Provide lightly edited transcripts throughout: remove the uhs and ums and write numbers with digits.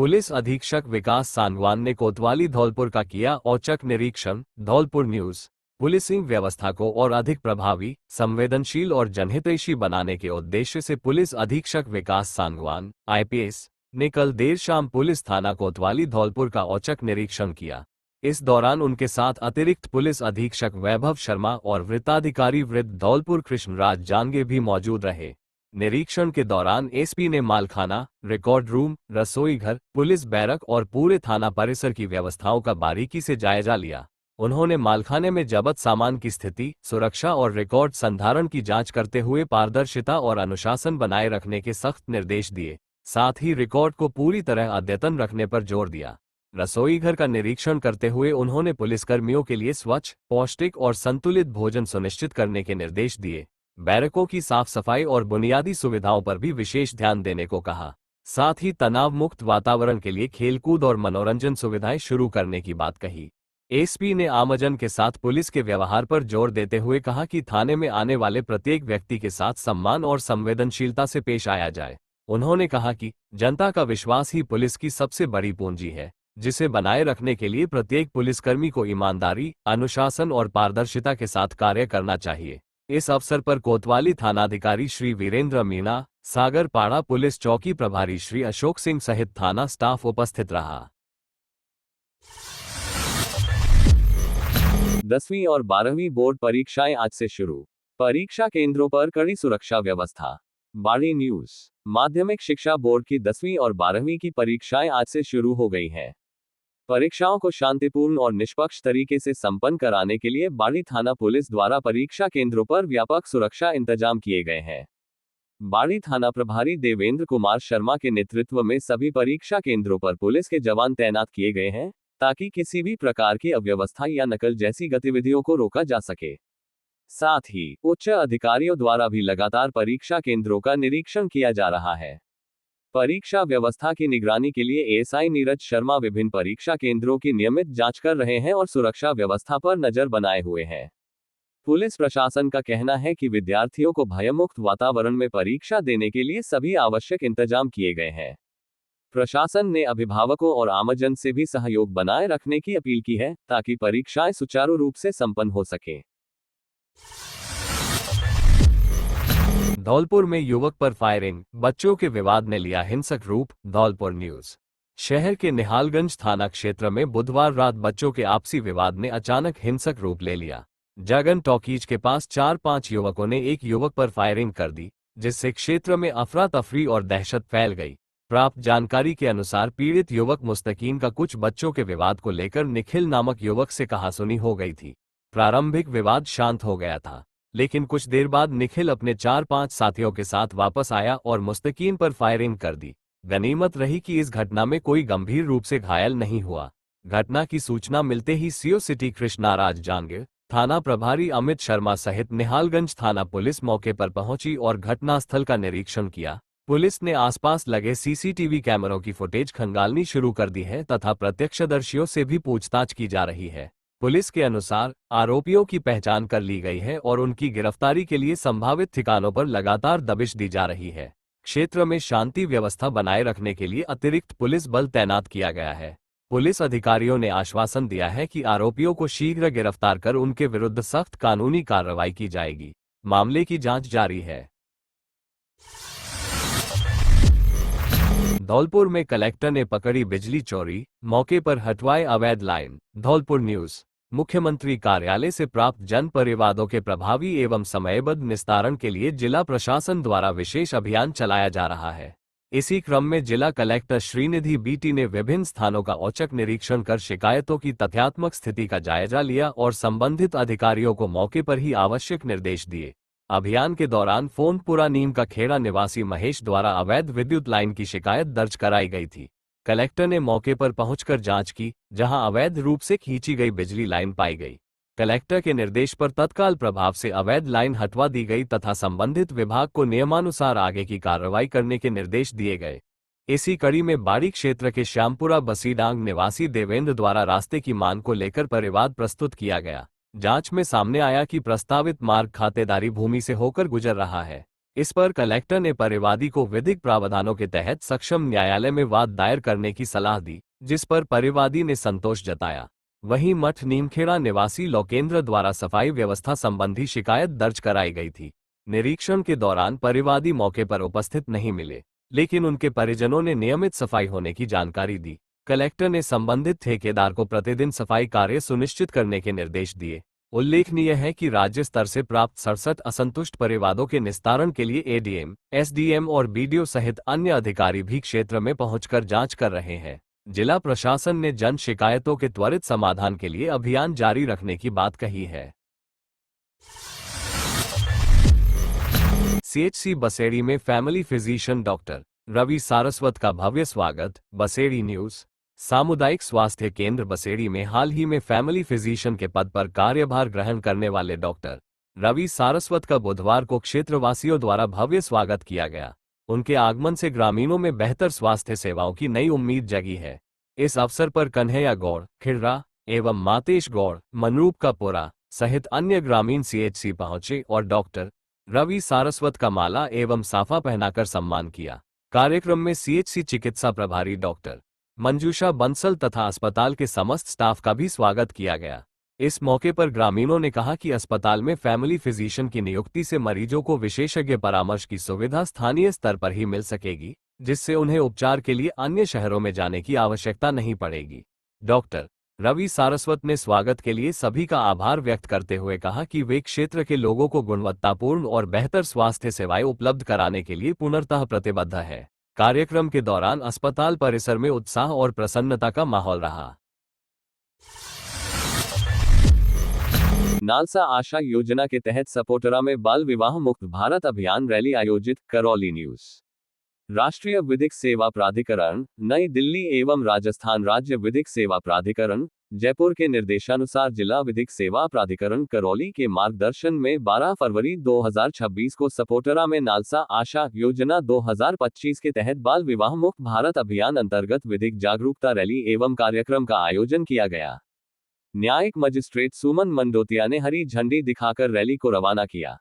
Police अधीक्षक विकास सांगवान ने कोतवाली धौलपुर का किया औचक निरीक्षण। धौलपुर न्यूज। पुलिसिंग व्यवस्था को और अधिक प्रभावी, संवेदनशील और जनहितैषी बनाने के उद्देश्य से पुलिस अधीक्षक विकास सांगवान, आईपीएस, ने कल देर शाम पुलिस थाना कोतवाली धौलपुर का औचक निरीक्षण किया। इस दौरान उनके साथ अतिरिक्त पुलिस अधीक्षक वैभव शर्मा और वृत्ताधिकारी वृद्ध धौलपुर कृष्णराज जांगे भी मौजूद रहे। निरीक्षण के दौरान एसपी ने मालखाना, रिकॉर्ड रूम, रसोई घर, पुलिस बैरक और पूरे थाना परिसर की व्यवस्थाओं का बारीकी से जायजा लिया। उन्होंने मालखाने में जब्त सामान की स्थिति, सुरक्षा और रिकॉर्ड संधारण की जांच करते हुए पारदर्शिता और अनुशासन बनाए रखने के सख्त निर्देश दिए। साथ ही रिकॉर्ड को पूरी तरह अद्यतन रखने पर जोर दिया। रसोई घर का निरीक्षण करते हुए उन्होंने पुलिसकर्मियों के लिए स्वच्छ, पौष्टिक और संतुलित भोजन सुनिश्चित करने के निर्देश दिए। बैरकों की साफ सफाई और बुनियादी सुविधाओं पर भी विशेष ध्यान देने को कहा। साथ ही तनाव मुक्त वातावरण के लिए खेलकूद और मनोरंजन सुविधाएं शुरू करने की बात कही। एसपी ने आमजन के साथ पुलिस के व्यवहार पर जोर देते हुए कहा कि थाने में आने वाले प्रत्येक व्यक्ति के साथ सम्मान और संवेदनशीलता से पेश आया जाए। उन्होंने कहा कि जनता का विश्वास ही पुलिस की सबसे बड़ी पूंजी है, जिसे बनाए रखने के लिए प्रत्येक पुलिसकर्मी को ईमानदारी, अनुशासन और पारदर्शिता के साथ कार्य करना चाहिए। इस अवसर पर कोतवाली थानाधिकारी श्री वीरेंद्र मीणा, सागर पाड़ा पुलिस चौकी प्रभारी श्री अशोक सिंह सहित थाना स्टाफ उपस्थित रहा। 10वीं और 12वीं बोर्ड परीक्षाएं आज से शुरू। परीक्षा केंद्रों पर कड़ी सुरक्षा व्यवस्था। बाड़ी न्यूज। माध्यमिक शिक्षा बोर्ड की 10वीं और 12वीं की परीक्षाएं आज से शुरू हो गई हैं। परीक्षाओं को शांतिपूर्ण और निष्पक्ष तरीके से संपन्न कराने के लिए बाड़ी थाना पुलिस द्वारा परीक्षा केंद्रों पर व्यापक सुरक्षा इंतजाम किए गए हैं। बाड़ी थाना प्रभारी देवेंद्र कुमार शर्मा के नेतृत्व में सभी परीक्षा केंद्रों पर पुलिस के जवान तैनात किए गए हैं, ताकि किसी भी प्रकार की अव्यवस्था या नकल जैसी गतिविधियों को रोका जा सके। साथ ही उच्च अधिकारियों द्वारा भी लगातार परीक्षा केंद्रों का निरीक्षण किया जा रहा है। परीक्षा व्यवस्था की निगरानी के लिए एएसआई नीरज शर्मा विभिन्न परीक्षा केंद्रों की नियमित जांच कर रहे हैं और सुरक्षा व्यवस्था पर नजर बनाए हुए हैं। पुलिस प्रशासन का कहना है कि विद्यार्थियों को भयमुक्त वातावरण में परीक्षा देने के लिए सभी आवश्यक इंतजाम किए गए हैं। प्रशासन ने अभिभावकों और आमजन से भी सहयोग बनाए रखने की अपील की है, ताकि परीक्षाएं सुचारू रूप से संपन्न हो सके। धौलपुर में युवक पर फायरिंग, बच्चों के विवाद ने लिया हिंसक रूप। धौलपुर न्यूज। शहर के निहालगंज थाना क्षेत्र में बुधवार रात बच्चों के आपसी विवाद ने अचानक हिंसक रूप ले लिया। जगन टॉकीज के पास 4-5 युवकों ने एक युवक पर फायरिंग कर दी, जिससे क्षेत्र में अफरा तफरी और दहशत फैल गई। प्राप्त जानकारी के अनुसार पीड़ित युवक मुस्तकीन का कुछ बच्चों के विवाद को लेकर निखिल नामक युवक से कहासुनी हो गई थी। प्रारंभिक विवाद शांत हो गया था, लेकिन कुछ देर बाद निखिल अपने 4-5 साथियों के साथ वापस आया और मुस्तकीन पर फायरिंग कर दी। गनीमत रही कि इस घटना में कोई गंभीर रूप से घायल नहीं हुआ। घटना की सूचना मिलते ही सीओ सिटी कृष्णराज जांगे, थाना प्रभारी अमित शर्मा सहित निहालगंज थाना पुलिस मौके पर पहुंची और घटनास्थल का निरीक्षण किया। पुलिस ने आसपास लगे सीसीटीवी कैमरों की फुटेज खंगालनी शुरू कर दी है तथा प्रत्यक्षदर्शियों से भी पूछताछ की जा रही है। पुलिस के अनुसार आरोपियों की पहचान कर ली गई है और उनकी गिरफ्तारी के लिए संभावित ठिकानों पर लगातार दबिश दी जा रही है। क्षेत्र में शांति व्यवस्था बनाए रखने के लिए अतिरिक्त पुलिस बल तैनात किया गया है। पुलिस अधिकारियों ने आश्वासन दिया है कि आरोपियों को शीघ्र गिरफ्तार कर उनके विरुद्ध सख्त कानूनी कार्रवाई की जाएगी। मामले की जांच जारी है। धौलपुर में कलेक्टर ने पकड़ी बिजली चोरी, मौके पर हटवाए अवैध लाइन। धौलपुर न्यूज। मुख्यमंत्री कार्यालय से प्राप्त जन परिवादों के प्रभावी एवं समयबद्ध निस्तारण के लिए जिला प्रशासन द्वारा विशेष अभियान चलाया जा रहा है। इसी क्रम में जिला कलेक्टर श्रीनिधि बीटी ने विभिन्न स्थानों का औचक निरीक्षण कर शिकायतों की तथ्यात्मक स्थिति का जायजा लिया और संबंधित अधिकारियों को मौके पर ही आवश्यक निर्देश दिए। अभियान के दौरान फोनपुरा नीम का खेड़ा निवासी महेश द्वारा अवैध विद्युत लाइन की शिकायत दर्ज कराई गई थी। कलेक्टर ने मौके पर पहुंचकर जांच की, जहां अवैध रूप से खींची गई बिजली लाइन पाई गई। कलेक्टर के निर्देश पर तत्काल प्रभाव से अवैध लाइन हटवा दी गई तथा संबंधित विभाग को नियमानुसार आगे की कार्रवाई करने के निर्देश दिए गए। इसी कड़ी में बाड़ी क्षेत्र के श्यामपुरा बसीडांग निवासी देवेंद्र द्वारा रास्ते की मांग को लेकर परिवाद प्रस्तुत किया गया। जांच में सामने आया कि प्रस्तावित मार्ग खातेदारी भूमि से होकर गुजर रहा है। इस पर कलेक्टर ने परिवादी को विधिक प्रावधानों के तहत सक्षम न्यायालय में वाद दायर करने की सलाह दी, जिस पर परिवादी ने संतोष जताया। वहीं मठ नीमखेड़ा निवासी लोकेंद्र द्वारा सफाई व्यवस्था संबंधी शिकायत दर्ज कराई गई थी। निरीक्षण के दौरान परिवादी मौके पर उपस्थित नहीं मिले, लेकिन उनके परिजनों ने नियमित सफाई होने की जानकारी दी। कलेक्टर ने संबंधित ठेकेदार को प्रतिदिन सफाई कार्य सुनिश्चित करने के निर्देश दिए। उल्लेखनीय है कि राज्य स्तर से प्राप्त 67 असंतुष्ट परिवादों के निस्तारण के लिए एडीएम, एसडीएम और बीडीओ सहित अन्य अधिकारी भी क्षेत्र में पहुंचकर जांच कर रहे हैं। जिला प्रशासन ने जन शिकायतों के त्वरित समाधान के लिए अभियान जारी रखने की बात कही है। सीएचसी बसेड़ी में family physician doctor Ravi Saraswat का भव्य स्वागत। बसेड़ी न्यूज। सामुदायिक स्वास्थ्य केंद्र बसेड़ी में हाल ही में फैमिली फिजिशियन के पद पर कार्यभार ग्रहण करने वाले डॉक्टर रवि सारस्वत का बुधवार को क्षेत्रवासियों द्वारा भव्य स्वागत किया गया। उनके आगमन से ग्रामीणों में बेहतर स्वास्थ्य सेवाओं की नई उम्मीद जगी है। इस अवसर पर कन्हैया गौड़, खिड़रा एवं मातेश गौड़, मनरूप का पोरा सहित अन्य ग्रामीण सीएचसी पहुंचे और डॉक्टर रवि सारस्वत का माला एवं साफा पहनाकर सम्मान किया। कार्यक्रम में सीएचसी चिकित्सा प्रभारी डॉक्टर मंजूषा बंसल तथा अस्पताल के समस्त स्टाफ का भी स्वागत किया गया। इस मौके पर ग्रामीणों ने कहा कि अस्पताल में फैमिली फिजिशियन की नियुक्ति से मरीजों को विशेषज्ञ परामर्श की सुविधा स्थानीय स्तर पर ही मिल सकेगी, जिससे उन्हें उपचार के लिए अन्य शहरों में जाने की आवश्यकता नहीं पड़ेगी। डॉक्टर रवि सारस्वत ने स्वागत के लिए सभी का आभार व्यक्त करते हुए कहा कि वे क्षेत्र के लोगों को गुणवत्तापूर्ण और बेहतर स्वास्थ्य सेवाएं उपलब्ध कराने के लिए पूर्णतः प्रतिबद्ध है। कार्यक्रम के दौरान अस्पताल परिसर में उत्साह और प्रसन्नता का माहौल रहा। नालसा आशा योजना के तहत सपोटरा में बाल विवाह मुक्त भारत अभियान रैली आयोजित। करौली न्यूज। राष्ट्रीय विधिक सेवा प्राधिकरण, नई दिल्ली एवं राजस्थान राज्य विधिक सेवा प्राधिकरण, जयपुर के निर्देशानुसार जिला विधिक सेवा प्राधिकरण करौली के मार्गदर्शन में 12 फरवरी 2026 को सपोटरा में नालसा आशा योजना 2025 के तहत बाल विवाह मुक्त भारत अभियान अंतर्गत विधिक जागरूकता रैली एवं कार्यक्रम का आयोजन किया गया। न्यायिक मजिस्ट्रेट सुमन मंडोतिया ने हरी झंडी दिखाकर रैली को रवाना किया।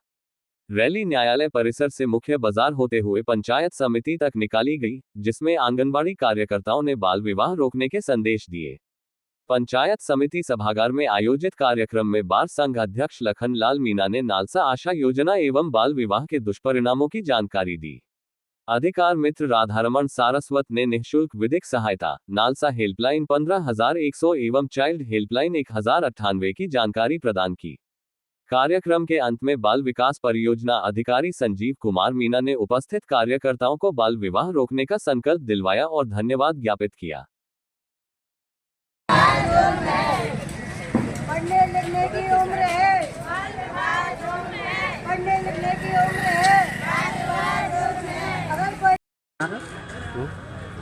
रैली न्यायालय परिसर से मुख्य बाजार होते हुए पंचायत समिति तक निकाली गई, जिसमें आंगनबाड़ी कार्यकर्ताओं ने बाल विवाह रोकने के संदेश दिए। पंचायत समिति सभागार में आयोजित कार्यक्रम में बार संघ अध्यक्ष लखन लाल मीना ने नालसा आशा योजना एवं बाल विवाह के दुष्परिणामों की जानकारी दी। अधिकार मित्र राधारमण सारस्वत ने निःशुल्क विधिक सहायता, नालसा हेल्पलाइन 15,100 एवं चाइल्ड हेल्पलाइन 1098 की जानकारी प्रदान की। कार्यक्रम के अंत में बाल विकास परियोजना अधिकारी संजीव कुमार मीना ने उपस्थित कार्यकर्ताओं को बाल विवाह रोकने का संकल्प दिलवाया और धन्यवाद ज्ञापित किया। पढ़ने लिखने की उम्र है, पढ़ने लिखने की उम्र है। अगर कोई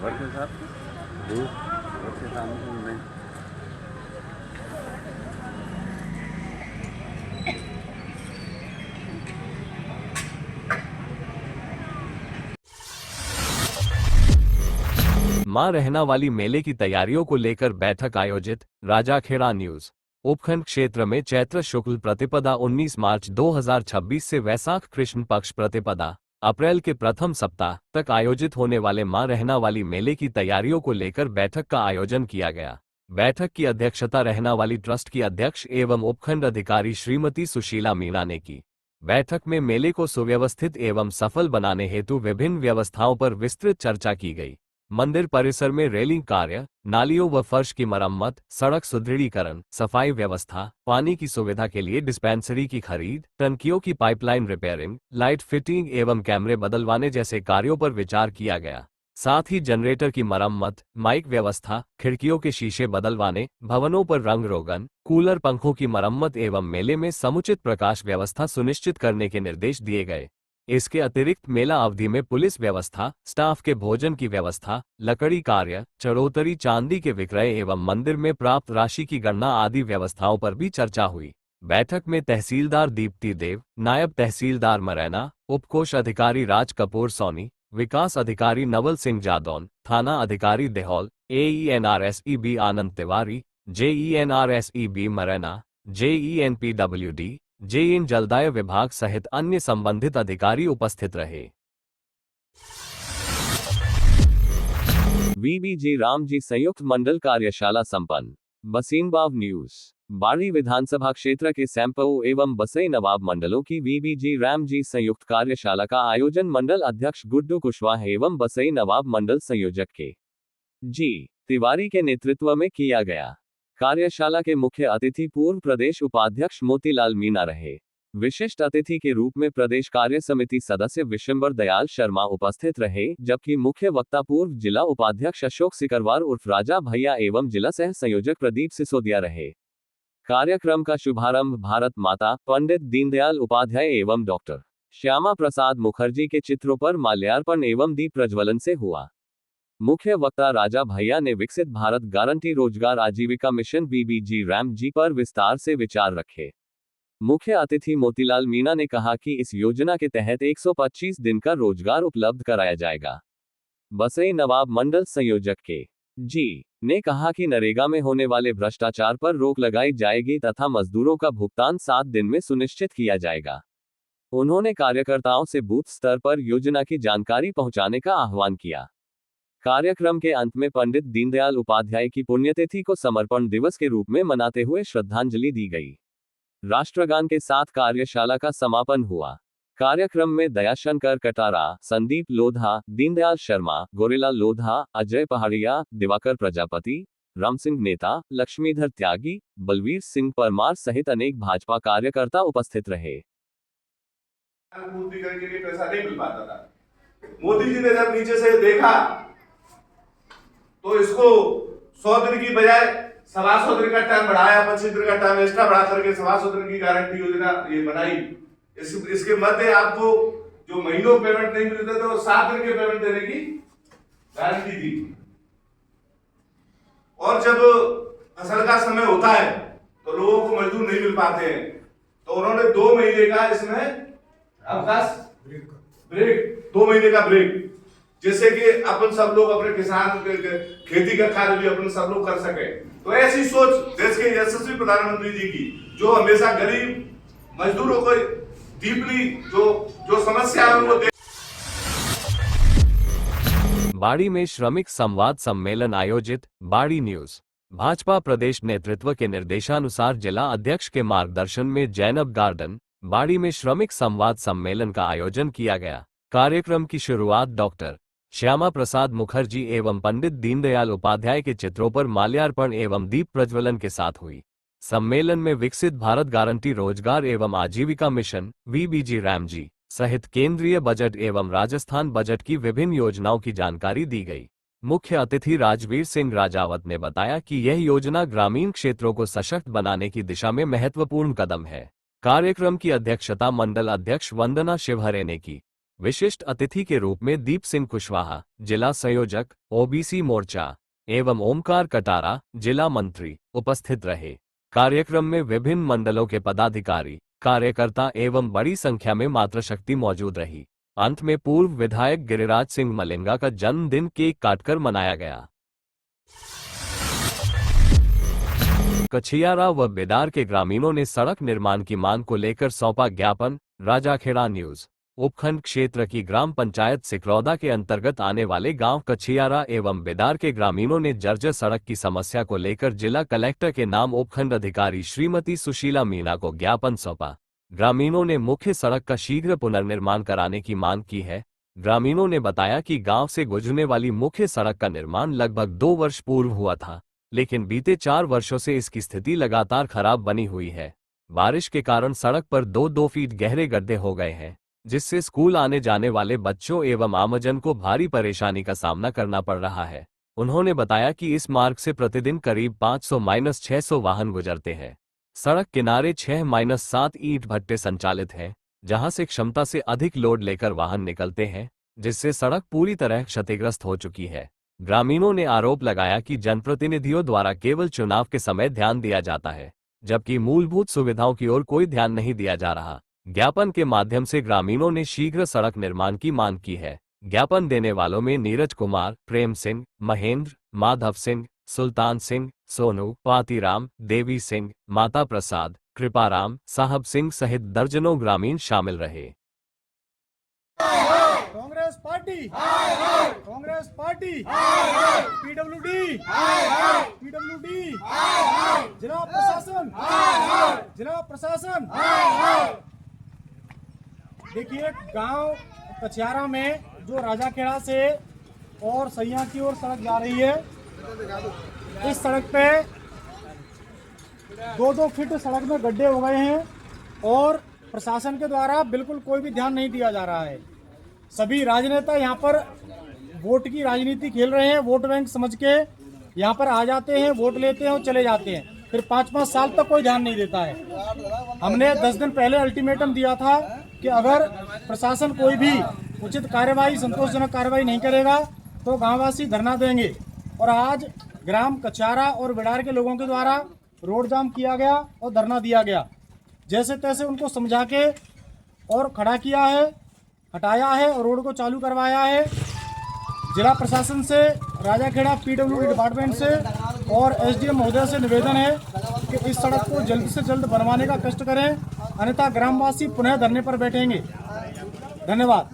वर्ग के साथ वर्ग के सामने में मां रहना वाली मेले की तैयारियों को लेकर बैठक आयोजित। राजाखेड़ा न्यूज। उपखंड क्षेत्र में चैत्र शुक्ल प्रतिपदा 19 मार्च 2026 से वैशाख कृष्ण पक्ष प्रतिपदा अप्रैल के प्रथम सप्ताह तक आयोजित होने वाले मां रहना वाली मेले की तैयारियों को लेकर बैठक का आयोजन किया गया। बैठक की अध्यक्षता रहना वाली ट्रस्ट की अध्यक्ष एवं उपखंड अधिकारी श्रीमती सुशीला मीणा ने की। बैठक में मेले को सुव्यवस्थित एवं सफल बनाने हेतु विभिन्न व्यवस्थाओं पर विस्तृत चर्चा की गई। मंदिर परिसर में रेलिंग कार्य, नालियों व फर्श की मरम्मत, सड़क सुदृढ़ीकरण, सफाई व्यवस्था, पानी की सुविधा के लिए डिस्पेंसरी की खरीद, टंकियों की पाइपलाइन रिपेयरिंग, लाइट फिटिंग एवं कैमरे बदलवाने जैसे कार्यों पर विचार किया गया। साथ ही जनरेटर की मरम्मत, माइक व्यवस्था, खिड़कियों के शीशे बदलवाने, भवनों पर रंग रोगन, कूलर पंखों की मरम्मत एवं मेले में समुचित प्रकाश व्यवस्था सुनिश्चित करने के निर्देश दिए गए। इसके अतिरिक्त मेला अवधि में पुलिस व्यवस्था, स्टाफ के भोजन की व्यवस्था, लकड़ी कार्य, चढ़ोतरी चांदी के विक्रय एवं मंदिर में प्राप्त राशि की गणना आदि व्यवस्थाओं पर भी चर्चा हुई। बैठक में तहसीलदार दीप्ति देव, नायब तहसीलदार मरैना, उपकोष अधिकारी राज कपूर सोनी, विकास अधिकारी नवल सिंह जादौन, थाना अधिकारी देहौल, AENRSEB आनंद तिवारी, JENRSEB मरैना, JENPWD, जेएन जलदाय विभाग सहित अन्य संबंधित अधिकारी उपस्थित रहे। वीबीजी रामजी संयुक्त मंडल कार्यशाला संपन्न। बसीनबाव न्यूज। बाड़ी विधानसभा क्षेत्र के सैंपऊ एवं बसई नवाब मंडलों की वीबीजी रामजी संयुक्त कार्यशाला का आयोजन मंडल अध्यक्ष गुड्डू कुशवाहा एवं बसई नवाब मंडल संयोजक के जी तिवारी के नेतृत्व में किया गया। कार्यशाला के मुख्य अतिथि पूर्व प्रदेश उपाध्यक्ष मोतीलाल मीणा रहे। विशिष्ट अतिथि के रूप में प्रदेश कार्य समिति सदस्य विशंबर दयाल शर्मा उपस्थित रहे, जबकि मुख्य वक्ता पूर्व जिला उपाध्यक्ष अशोक सिकरवार उर्फ राजा भैया एवं जिला सह संयोजक प्रदीप सिसोदिया रहे। कार्यक्रम का शुभारंभ भारत माता, पंडित दीनदयाल उपाध्याय एवं डॉक्टर श्यामा प्रसाद मुखर्जी के चित्रों पर माल्यार्पण एवं दीप प्रज्वलन से हुआ। मुख्य वक्ता राजा भैया ने विकसित भारत गारंटी रोजगार आजीविका मिशन वीबीजी रामजी पर विस्तार से विचार रखे। मुख्य अतिथि मोतीलाल मीणा ने कहा कि इस योजना के तहत 125 दिन का रोजगार उपलब्ध कराया जाएगा। बसई नवाब मंडल संयोजक के जी ने कहा कि नरेगा में होने वाले भ्रष्टाचार पर रोक लगाई जाएगी तथा मजदूरों का भुगतान 7 दिन में सुनिश्चित किया जाएगा। उन्होंने कार्यकर्ताओं से बूथ स्तर पर योजना की जानकारी पहुंचाने का आह्वान किया। कार्यक्रम के अंत में पंडित दीनदयाल उपाध्याय की पुण्यतिथि को समर्पण दिवस के रूप में मनाते हुए श्रद्धांजलि दी गई। राष्ट्रगान के साथ कार्यशाला का समापन हुआ। कार्यक्रम में दयाशंकर कटारा, संदीप लोधा, दीनदयाल शर्मा, गोरेला लोधा, अजय पहाड़िया, दिवाकर प्रजापति, रामसिंह नेता, लक्ष्मीधर त्यागी, बलवीर सिंह परमार सहित अनेक भाजपा कार्यकर्ता उपस्थित रहे। पूर्ति करने के लिए पैसा नहीं मिल पाता था। मोदी जी ने जब नीचे से देखा तो इसको 100 दिन की बजाय 125 दिन का टाइम बढ़ाया, 25 दिन का टाइम एक्स्ट्रा बढ़ा करके 125 दिन की गारंटी योजना ये बनाई। इसके मध्य आपको जो महीनों पेमेंट नहीं मिलते थे वो 7 दिन के पेमेंट देने की गारंटी दी। और जब फसल का समय होता है तो लोगों को मजदूर नहीं मिल पाते हैं, तो उन्होंने 2 महीने का इसमें अवकाश ब्रेक 2 महीने का ब्रेक, जिससे कि अपन सब लोग अपने किसान खेती का कार्य भी अपन सब लोग कर सके। तो ऐसी सोच देश के यशस्वी प्रधानमंत्री जी की, जो हमेशा गरीब मजदूरों को डीपली जो समस्या है उनको बाड़ी में श्रमिक संवाद सम्मेलन आयोजित। बाड़ी न्यूज। भाजपा प्रदेश नेतृत्व के निर्देशानुसार जिला अध्यक्ष के मार्गदर्शन में जैनब गार्डन, बाड़ी में श्रमिक संवाद सम्मेलन का आयोजन किया गया। कार्यक्रम की शुरुआत डॉक्टर श्यामा प्रसाद मुखर्जी एवं पंडित दीनदयाल उपाध्याय के चित्रों पर माल्यार्पण एवं दीप प्रज्वलन के साथ हुई। सम्मेलन में विकसित भारत गारंटी रोजगार एवं आजीविका मिशन वीबीजी रामजी सहित केंद्रीय बजट एवं राजस्थान बजट की विभिन्न योजनाओं की जानकारी दी गई। मुख्य अतिथि राजवीर सिंह राजावत ने बताया कि यह योजना ग्रामीण क्षेत्रों को सशक्त बनाने की दिशा में महत्वपूर्ण कदम है। कार्यक्रम की अध्यक्षता मंडल अध्यक्ष वंदना शिवहरे ने की। विशिष्ट अतिथि के रूप में दीप सिंह कुशवाहा, जिला संयोजक ओबीसी मोर्चा एवं ओमकार कटारा, जिला मंत्री उपस्थित रहे। कार्यक्रम में विभिन्न मंडलों के पदाधिकारी, कार्यकर्ता एवं बड़ी संख्या में मातृशक्ति मौजूद रही। अंत में पूर्व विधायक गिरिराज सिंह मलिंगा का जन्मदिन केक काटकर मनाया गया। कछियारा व बेदार के ग्रामीणों ने सड़क निर्माण की मांग को लेकर सौंपा ज्ञापन। राजाखेड़ा न्यूज। उपखंड क्षेत्र की ग्राम पंचायत सिकरौदा के अंतर्गत आने वाले गांव कछियारा एवं बेदार के ग्रामीणों ने जर्जर सड़क की समस्या को लेकर जिला कलेक्टर के नाम उपखंड अधिकारी श्रीमती सुशीला मीणा को ज्ञापन सौंपा। ग्रामीणों ने मुख्य सड़क का शीघ्र पुनर्निर्माण कराने की मांग की है। ग्रामीणों ने बताया कि गांव से गुजरने वाली मुख्य सड़क का निर्माण लगभग 2 वर्ष पूर्व हुआ था, लेकिन बीते 4 वर्षों से इसकी स्थिति लगातार खराब बनी हुई है। बारिश के कारण सड़क पर 2-2 फीट गहरे गड्ढे हो गए हैं, जिससे स्कूल आने जाने वाले बच्चों एवं आमजन को भारी परेशानी का सामना करना पड़ रहा है। उन्होंने बताया कि इस मार्ग से प्रतिदिन करीब 500-600 वाहन गुजरते हैं। सड़क किनारे 6-7 ईंट भट्टे संचालित हैं, जहां से क्षमता से अधिक लोड लेकर वाहन निकलते हैं, जिससे सड़क पूरी तरह क्षतिग्रस्त हो चुकी है। ग्रामीणों ने आरोप लगाया कि जनप्रतिनिधियों द्वारा केवल चुनाव के समय ध्यान दिया जाता है, जबकि मूलभूत सुविधाओं की ओर कोई ध्यान नहीं दिया जा रहा। ज्ञापन के माध्यम से ग्रामीणों ने शीघ्र सड़क निर्माण की मांग की है। ज्ञापन देने वालों में नीरज कुमार, प्रेम सिंह, महेंद्र, माधव सिंह, सुल्तान सिंह, सोनू, पातीराम, देवी सिंह, माता प्रसाद, कृपाराम, साहब सिंह सहित दर्जनों ग्रामीण शामिल रहे। Congress party Congress party PWD जिला प्रशासन देखिए, गांव कछियारा में जो राजाखेड़ा से और सैया की ओर सड़क जा रही है, इस सड़क पे 2-2 फीट सड़क में गड्ढे हो गए हैं और प्रशासन के द्वारा बिल्कुल कोई भी ध्यान नहीं दिया जा रहा है। सभी राजनेता यहाँ पर वोट की राजनीति खेल रहे हैं, वोट बैंक समझ के यहाँ पर आ जाते हैं, वोट लेते हैं और चले जाते हैं, फिर 5-5 साल तक कोई ध्यान नहीं देता है। हमने 10 दिन पहले अल्टीमेटम दिया था कि अगर प्रशासन कोई भी उचित कार्यवाही, संतोषजनक कार्यवाही नहीं करेगा तो गांववासी धरना देंगे। और आज ग्राम कछियारा और बिडार के लोगों के द्वारा रोड जाम किया गया और धरना दिया गया। जैसे तैसे उनको समझा के और खड़ा किया है, हटाया है और रोड को चालू करवाया है। जिला प्रशासन से, राजाखेड़ा पीडब्ल्यूडी डिपार्टमेंट से और एसडीएम महोदय से निवेदन है कि इस सड़क को जल्द से जल्द बनवाने का कष्ट करें, अन्यथा ग्रामवासी पुनः धरने पर बैठेंगे। धन्यवाद।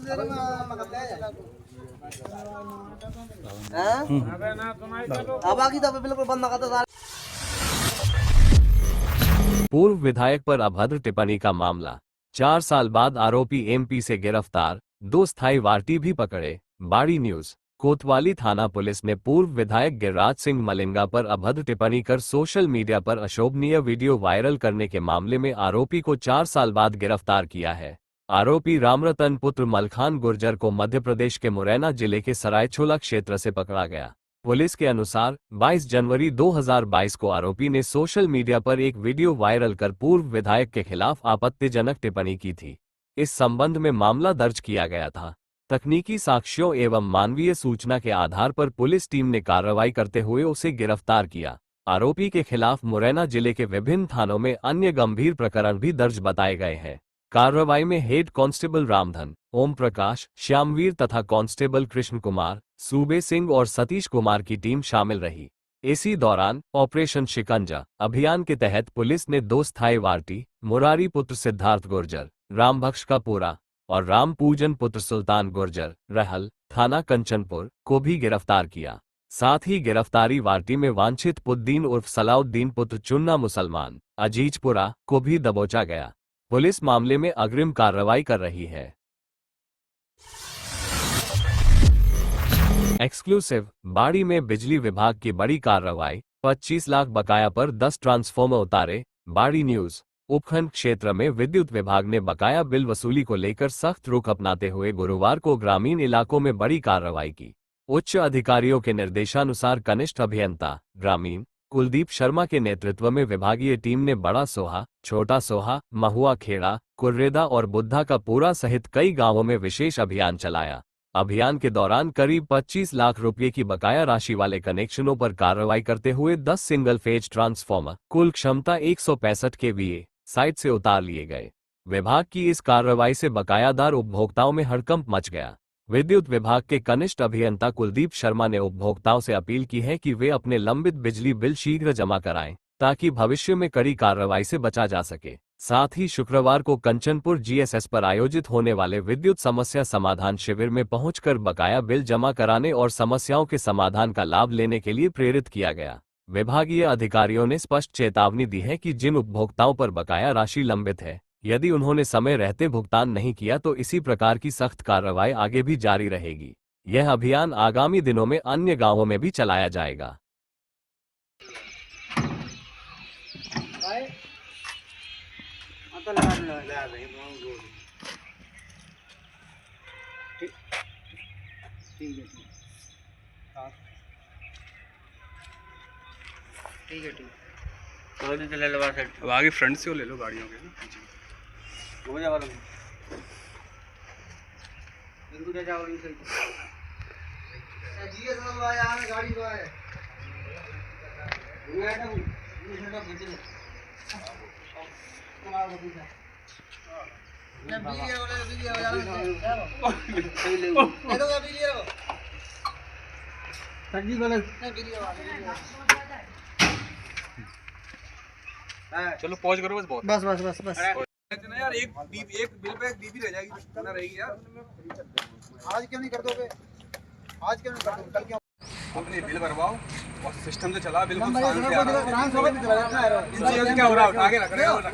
पूर्व विधायक पर अभद्र टिप्पणी का मामला, 4 साल बाद आरोपी एमपी से गिरफ्तार, 2 स्थायी वारंटी भी पकड़े। बाड़ी न्यूज। कोतवाली थाना पुलिस ने पूर्व विधायक गिरिराज सिंह मलिंगा पर अभद्र टिप्पणी कर सोशल मीडिया पर अशोभनीय वीडियो वायरल करने के मामले में आरोपी को 4 साल बाद गिरफ्तार किया है। आरोपी रामरतन पुत्र मलखान गुर्जर को मध्य प्रदेश के मुरैना जिले के सरायछोला क्षेत्र से पकड़ा गया। पुलिस के अनुसार 22 जनवरी 2022 को आरोपी ने सोशल मीडिया पर एक वीडियो वायरल कर पूर्व विधायक के खिलाफ आपत्तिजनक टिप्पणी की थी। इस संबंध में मामला दर्ज किया गया था। तकनीकी साक्ष्यों एवं मानवीय सूचना के आधार पर पुलिस टीम ने कार्रवाई करते हुए उसे गिरफ्तार किया। आरोपी के खिलाफ मुरैना जिले के विभिन्न थानों में अन्य गंभीर प्रकरण भी दर्ज बताए गए हैं। कार्रवाई में हेड कांस्टेबल रामधन, ओम प्रकाश, श्यामवीर तथा कांस्टेबल कृष्ण कुमार, सूबे सिंह और सतीश कुमार की टीम शामिल रही। इसी दौरान ऑपरेशन शिकंजा अभियान के तहत पुलिस ने 2 स्थायी वारंटी, मुरारी पुत्र सिद्धार्थ गुर्जर, रामभक्ष का पूरा और राम पूजन पुत्र सुल्तान गुर्जर, रहल, थाना कंचनपुर को भी गिरफ्तार किया। साथ ही गिरफ्तारी वारंटी में वांछित पुद्दीन उर्फ सलाउद्दीन पुत्र चुन्ना मुसलमान, अजीजपुरा को भी दबोचा गया। पुलिस मामले में अग्रिम कार्रवाई कर रही है। एक्सक्लूसिव। बाड़ी में बिजली विभाग की बड़ी कार्रवाई, 25 लाख बकाया पर 10 ट्रांसफार्मर उतारे। बाड़ी न्यूज। उपखंड क्षेत्र में विद्युत विभाग ने बकाया बिल वसूली को लेकर सख्त रुख अपनाते हुए गुरुवार को ग्रामीण इलाकों में बड़ी कार्रवाई की। उच्च अधिकारियों के निर्देशानुसार कनिष्ठ अभियंता ग्रामीण कुलदीप शर्मा के नेतृत्व में विभागीय टीम ने बड़ा सोहा, छोटा सोहा, महुआ खेड़ा, कुर्रेदा और बुद्धा का पूरा सहित कई गांवों में विशेष अभियान चलाया। अभियान के दौरान करीब 25 लाख रुपए की बकाया राशि वाले कनेक्शनों पर कार्रवाई करते हुए 10 सिंगल फेज ट्रांसफार्मर कुल क्षमता 165 kVA साइट से उतार लिए गए। विभाग की इस कार्रवाई से बकायादार उपभोक्ताओं में हड़कंप मच गया। विद्युत विभाग के कनिष्ठ अभियंता कुलदीप शर्मा ने उपभोक्ताओं से अपील की है कि वे अपने लंबित बिजली बिल शीघ्र जमा कराएं, ताकि भविष्य में कड़ी कार्रवाई से बचा जा सके। साथ ही शुक्रवार को कंचनपुर जीएसएस पर आयोजित होने वाले विद्युत समस्या समाधान शिविर में पहुंचकर बकाया बिल जमा कराने और समस्याओं के समाधान का लाभ लेने के लिए प्रेरित किया गया। विभागीय अधिकारियों ने स्पष्ट चेतावनी दी है कि जिन उपभोक्ताओं पर बकाया राशि लंबित है, यदि उन्होंने समय रहते भुगतान नहीं किया तो इसी प्रकार की सख्त कार्रवाई आगे भी जारी रहेगी। यह अभियान आगामी दिनों में अन्य गांवों में भी चलाया जाएगा। ठीक है ले लो अब आगे फ्रंट से वो ले लो गाड़ियों के हो जा वाला इनको क्या जाओ नहीं सही जीएस सब आया है गाड़ी तो है ये आइटम ये छोटा खींच ले कमाल का पीछा ना वीडियो वाला वीडियो सही ले दो का वीडियो सब्जी वाला ना वीडियो वाला चलो पॉज करो बस बहुत बस बस बस बस यार एक बिल पे एक बीबी रह जाएगी करना रहेगी यार आज क्यों नहीं कर दोगे आज क्यों नहीं कर दोगे कल क्यों अपने बिल भरवाओ और सिस्टम से चला बिल्कुल नंबर शांत से आ रहा है इनसे क्या हो रहा है उठा के रख रहे हो उठा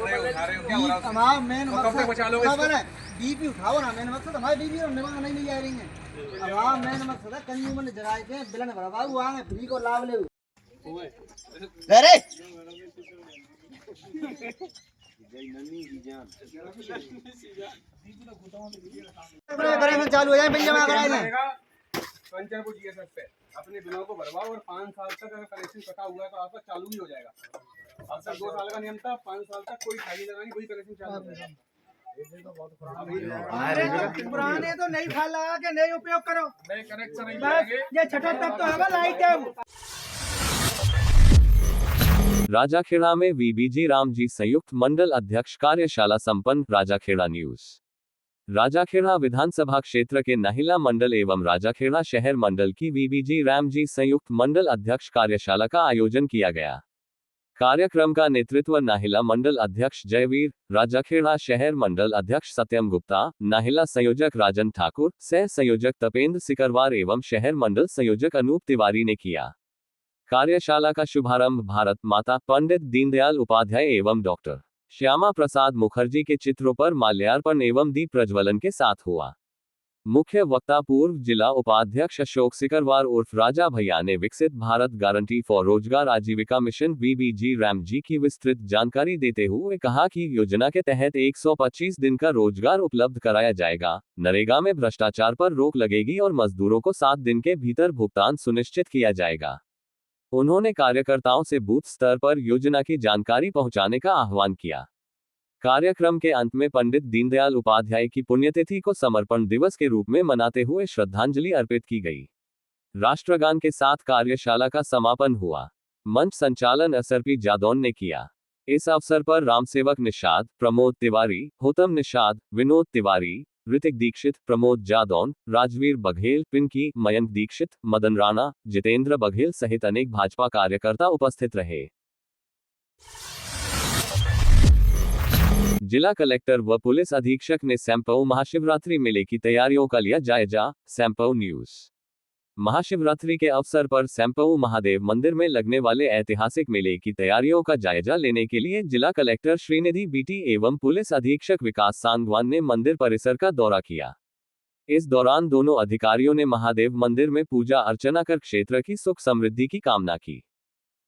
रहे हो क्या हो रहा है हमारा मेन तो कब तक बचा लोगे इसको? बीपी उठाओ ना मेन मकसद हमारे बीपी और निभाना नहीं जा रही है हमारा मेन मकसद है कंज्यूमर ने जगाए के बिलन भरवाओ हुआ है फ्री को लाभ ले अरे बड़े में चालू हो जाए बिल जमा कराए ना पंचर को जीएसएस पे अपने बिलों को भरवाओ और 5 साल तक अगर कनेक्शन कटा हुआ है तो आपका चालू भी हो जाएगा। अब तक 2 साल का नियम था, 5 साल तक कोई खाली लगानी कोई कनेक्शन चालू हो जाएगा। अरे पुराने तो नई फाइल लगा के नए उपयोग करो नए कनेक्शन नहीं लगाएंगे। ये छठा तक तो होगा लाइट है राजाखेड़ा में वीबीजी रामजी संयुक्त मंडल अध्यक्ष कार्यशाला संपन्न। राजाखेड़ा न्यूज। राजाखेड़ा विधानसभा क्षेत्र के नाहिला मंडल एवं राजाखेड़ा शहर मंडल की वीबीजी रामजी संयुक्त मंडल अध्यक्ष कार्यशाला का आयोजन किया गया। कार्यक्रम का नेतृत्व नाहिला मंडल अध्यक्ष जयवीर, राजाखेड़ा शहर मंडल अध्यक्ष सत्यम गुप्ता, नाहिला संयोजक राजन ठाकुर, सह संयोजक तपेंद्र सिकरवार एवं शहर मंडल संयोजक अनूप तिवारी ने किया। कार्यशाला का शुभारंभ भारत माता पंडित दीनदयाल उपाध्याय एवं डॉक्टर श्यामा प्रसाद मुखर्जी के चित्रों पर माल्यार्पण एवं दीप प्रज्वलन के साथ हुआ। मुख्य वक्ता पूर्व जिला उपाध्यक्ष अशोक सिकरवार उर्फ राजा भैया ने विकसित भारत गारंटी फॉर रोजगार आजीविका मिशन वीबीजी रामजी की विस्तृत जानकारी देते हुए कहा कि योजना के तहत 125 दिन का रोजगार उपलब्ध कराया जाएगा। नरेगा में भ्रष्टाचार पर रोक लगेगी और मजदूरों को 7 दिन के भीतर भुगतान सुनिश्चित किया जाएगा। उन्होंने कार्यकर्ताओं से बूथ स्तर पर योजना की जानकारी पहुंचाने का आह्वान किया। कार्यक्रम के अंत में पंडित दीनदयाल उपाध्याय की पुण्यतिथि को समर्पण दिवस के रूप में मनाते हुए श्रद्धांजलि अर्पित की गई। राष्ट्रगान के साथ कार्यशाला का समापन हुआ। मंच संचालन एसआरपी जादौन ने किया। इस अवसर पर रामसेवक निषाद, प्रमोद तिवारी, होतम निषाद, विनोद तिवारी, ऋतिक दीक्षित, प्रमोद जादौन, राजवीर बघेल, पिंकी, मयंक दीक्षित, मदन राणा, जितेंद्र बघेल सहित अनेक भाजपा कार्यकर्ता उपस्थित रहे। जिला कलेक्टर व पुलिस अधीक्षक ने सैंपऊ महाशिवरात्रि मेले की तैयारियों का लिया जायजा। सैंपऊ न्यूज। महाशिवरात्रि के अवसर पर सैंपऊ महादेव मंदिर में लगने वाले ऐतिहासिक मेले की तैयारियों का जायजा लेने के लिए जिला कलेक्टर श्रीनिधि बीटी एवं पुलिस अधीक्षक विकास सांगवान ने मंदिर परिसर का दौरा किया। इस दौरान दोनों अधिकारियों ने महादेव मंदिर में पूजा अर्चना कर क्षेत्र की सुख समृद्धि की कामना की।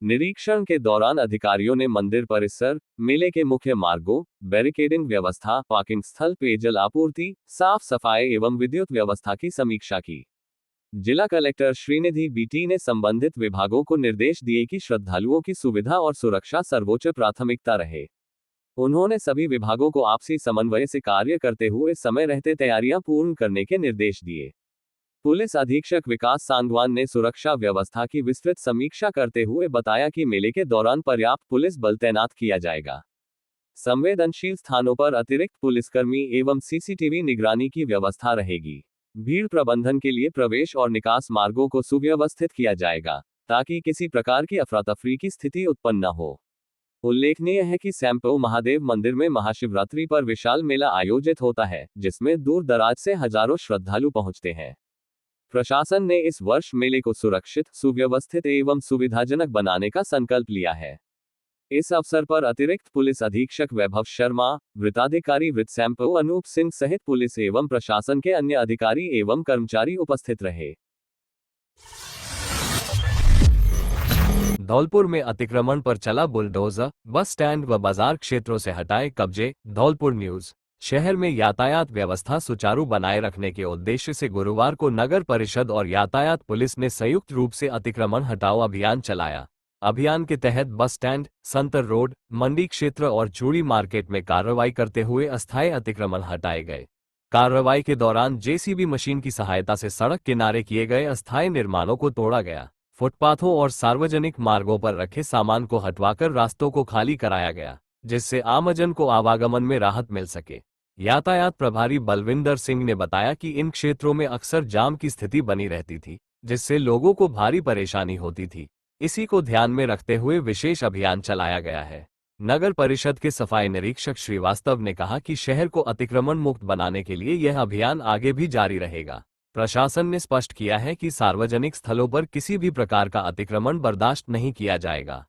निरीक्षण के दौरान अधिकारियों ने मंदिर परिसर, मेले के मुख्य मार्गों, बैरिकेडिंग व्यवस्था, पार्किंग स्थल, पेयजल आपूर्ति, साफ सफाई एवं विद्युत व्यवस्था की समीक्षा की। जिला कलेक्टर श्रीनिधि बीटी ने संबंधित विभागों को निर्देश दिए कि श्रद्धालुओं की सुविधा और सुरक्षा सर्वोच्च प्राथमिकता रहे। उन्होंने सभी विभागों को आपसी समन्वय से कार्य करते हुए समय रहते तैयारियां पूर्ण करने के निर्देश दिए। पुलिस अधीक्षक विकास सांगवान ने सुरक्षा व्यवस्था की विस्तृत समीक्षा करते हुए बताया कि मेले के दौरान पर्याप्त पुलिस बल तैनात किया जाएगा। संवेदनशील स्थानों पर अतिरिक्त पुलिसकर्मी एवं सीसीटीवी निगरानी की व्यवस्था रहेगी। भीड़ प्रबंधन के लिए प्रवेश और निकास मार्गों को सुव्यवस्थित किया जाएगा ताकि किसी प्रकार की अफरा-तफरी की स्थिति उत्पन्न न हो। उल्लेखनीय है कि सैंपऊ महादेव मंदिर में महाशिवरात्रि पर विशाल मेला आयोजित होता है, जिसमें दूर दराज से हजारों श्रद्धालु पहुंचते हैं। प्रशासन ने इस वर्ष मेले को सुरक्षित, सुव्यवस्थित एवं सुविधाजनक बनाने का संकल्प लिया है। इस अवसर पर अतिरिक्त पुलिस अधीक्षक वैभव शर्मा, वृत्ताधिकारी वृत्त सैंपऊ अनूप सिंह सहित पुलिस एवं प्रशासन के अन्य अधिकारी एवं कर्मचारी उपस्थित रहे। धौलपुर में अतिक्रमण पर चला बुलडोजर, बस स्टैंड व बाजार क्षेत्रों से हटाए कब्जे। धौलपुर न्यूज। शहर में यातायात व्यवस्था सुचारू बनाए रखने के उद्देश्य से गुरुवार को नगर परिषद और यातायात पुलिस ने संयुक्त रूप से अतिक्रमण हटाओ अभियान चलाया। अभियान के तहत बस स्टैंड, संतर रोड, मंडी क्षेत्र और चूड़ी मार्केट में कार्रवाई करते हुए अस्थायी अतिक्रमण हटाए गए। कार्रवाई के दौरान जेसीबी मशीन की सहायता से सड़क किनारे किए गए अस्थायी निर्माणों को तोड़ा गया। फुटपाथों और सार्वजनिक मार्गों पर रखे सामान को हटवाकर रास्तों को खाली कराया गया, जिससे आमजन को आवागमन में राहत मिल सके। यातायात प्रभारी बलविंदर सिंह ने बताया कि इन क्षेत्रों में अक्सर जाम की स्थिति बनी रहती थी, जिससे लोगों को भारी परेशानी होती थी। इसी को ध्यान में रखते हुए विशेष अभियान चलाया गया है। नगर परिषद के सफाई निरीक्षक श्रीवास्तव ने कहा कि शहर को अतिक्रमण मुक्त बनाने के लिए यह अभियान आगे भी जारी रहेगा। प्रशासन ने स्पष्ट किया है कि सार्वजनिक स्थलों पर किसी भी प्रकार का अतिक्रमण बर्दाश्त नहीं किया जाएगा।